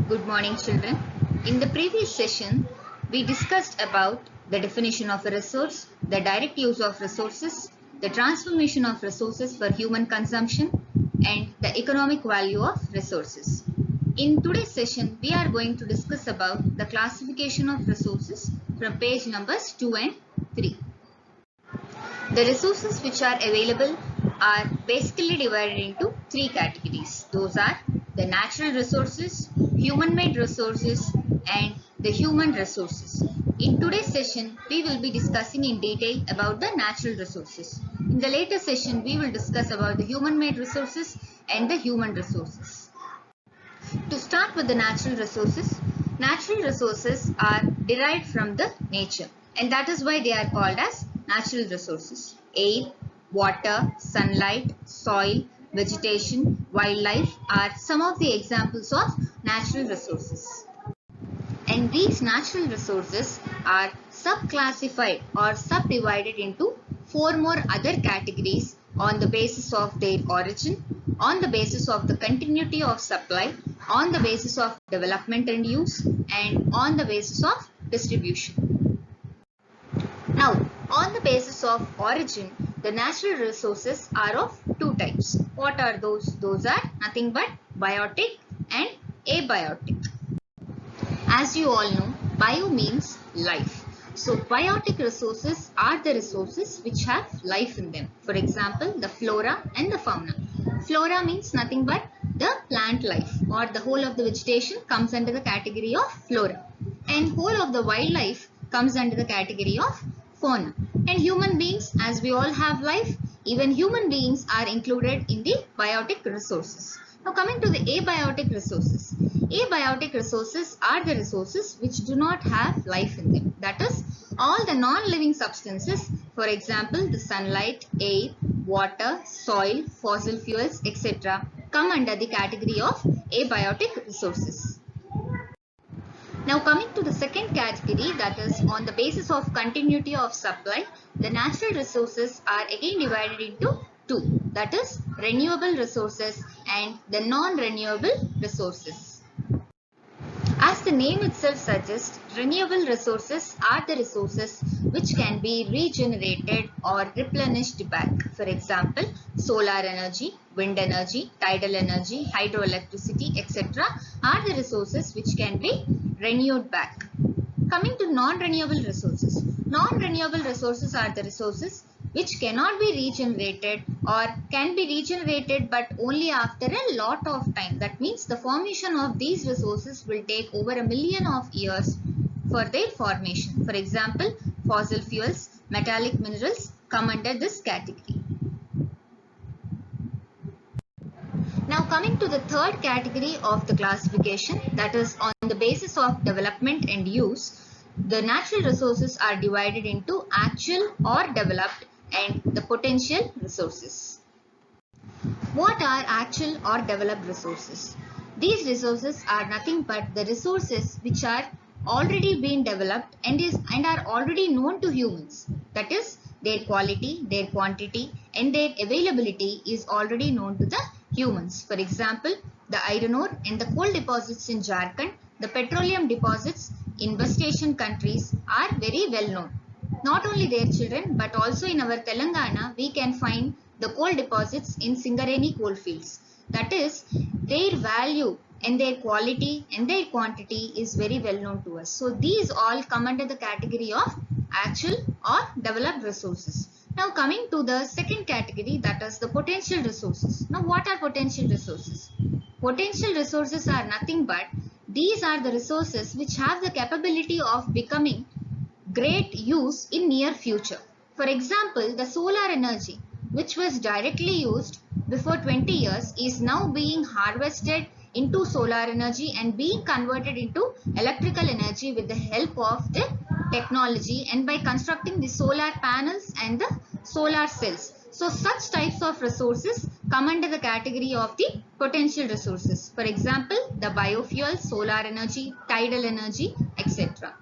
Good morning, children. In the previous session, we discussed about the definition of a resource, the direct use of resources, the transformation of resources for human consumption, and the economic value of resources. In today's session, we are going to discuss about the classification of resources from page numbers 2 and 3. The resources which are available are basically divided into three categories. Those are the natural resources, human-made resources, and the human resources. In today's session, we will be discussing in detail about the natural resources. In the later session, we will discuss about the human-made resources and the human resources. To start with the natural resources are derived from the nature, and that is why they are called as natural resources. Air, water, sunlight, soil, vegetation, wildlife are some of the examples of natural resources. And these natural resources are subclassified or subdivided into four more other categories on the basis of their origin, on the basis of the continuity of supply, on the basis of development and use, and on the basis of distribution. Now, on the basis of origin, the natural resources are of two types. What are those? Those are nothing but biotic and abiotic. As you all know, bio means life. So, biotic resources are the resources which have life in them. For example, the flora and the fauna. Flora means nothing but the plant life, or the whole of the vegetation comes under the category of flora. And whole of the wildlife comes under the category of fauna. And human beings, as we all have life, even human beings are included in the biotic resources. Now coming to the abiotic resources. Abiotic resources are the resources which do not have life in them. That is, all the non-living substances, for example, the sunlight, air, water, soil, fossil fuels, etc. come under the category of abiotic resources. Now coming to the second category, that is on the basis of continuity of supply, the natural resources are again divided into two, that is renewable resources and the non-renewable resources. As the name itself suggests, renewable resources are the resources which can be regenerated or replenished back. For example, solar energy, wind energy, tidal energy, hydroelectricity, etc. are the resources which can be renewed back. Coming to non-renewable resources. Non-renewable resources are the resources which cannot be regenerated or can be regenerated but only after a lot of time. That means the formation of these resources will take over 1 million of years for their formation. For example, fossil fuels, metallic minerals come under this category. Now coming to the third category of the classification, that is on the basis of development and use, the natural resources are divided into actual or developed and the potential resources. What are actual or developed resources? These resources are nothing but the resources which are already been developed and are already known to humans. That is, their quality, their quantity and their availability is already known to the humans. For example, the iron ore and the coal deposits in Jharkhand, the petroleum deposits in West Asian countries are very well known. Not only their children, but also in our Telangana, we can find the coal deposits in Singareni coal fields. That is, their value and their quality and their quantity is very well known to us. So these all come under the category of actual or developed resources. Now coming to the second category, that is the potential resources. Now what are potential resources? Potential resources are nothing but these are the resources which have the capability of becoming great use in near future. For example, the solar energy which was directly used before 20 years is now being harvested into solar energy and being converted into electrical energy with the help of the technology and by constructing the solar panels and the solar cells. So such types of resources come under the category of the potential resources. For example, the biofuel, solar energy, tidal energy, etc.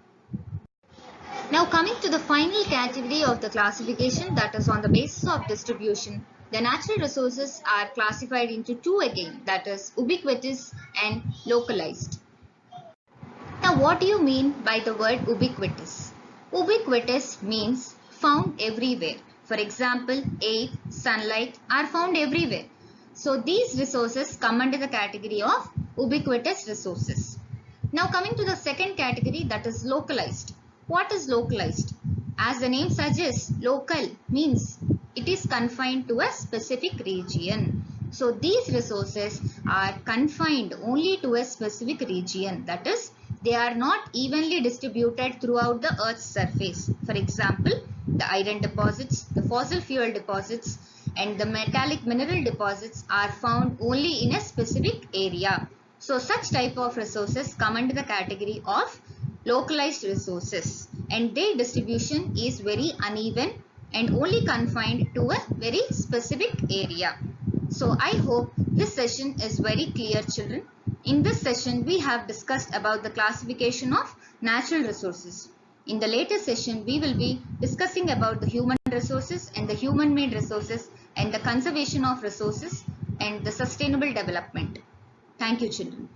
Now coming to the final category of the classification, that is on the basis of distribution, the natural resources are classified into two again, that is ubiquitous and localized. what do you mean by the word ubiquitous? Ubiquitous means found everywhere. For example, air, sunlight are found everywhere. So these resources come under the category of ubiquitous resources. Now coming to the second category, that is localized. What is localized? As the name suggests, local means it is confined to a specific region. So these resources are confined only to a specific region. That is, they are not evenly distributed throughout the Earth's surface. For example, the iron deposits, the fossil fuel deposits, and the metallic mineral deposits are found only in a specific area. So such type of resources come under the category of localized resources, and their distribution is very uneven and only confined to a very specific area. So I hope this session is very clear, children. In this session, we have discussed about the classification of natural resources. In the later session, we will be discussing about the human resources and the human-made resources and the conservation of resources and the sustainable development. Thank you, children.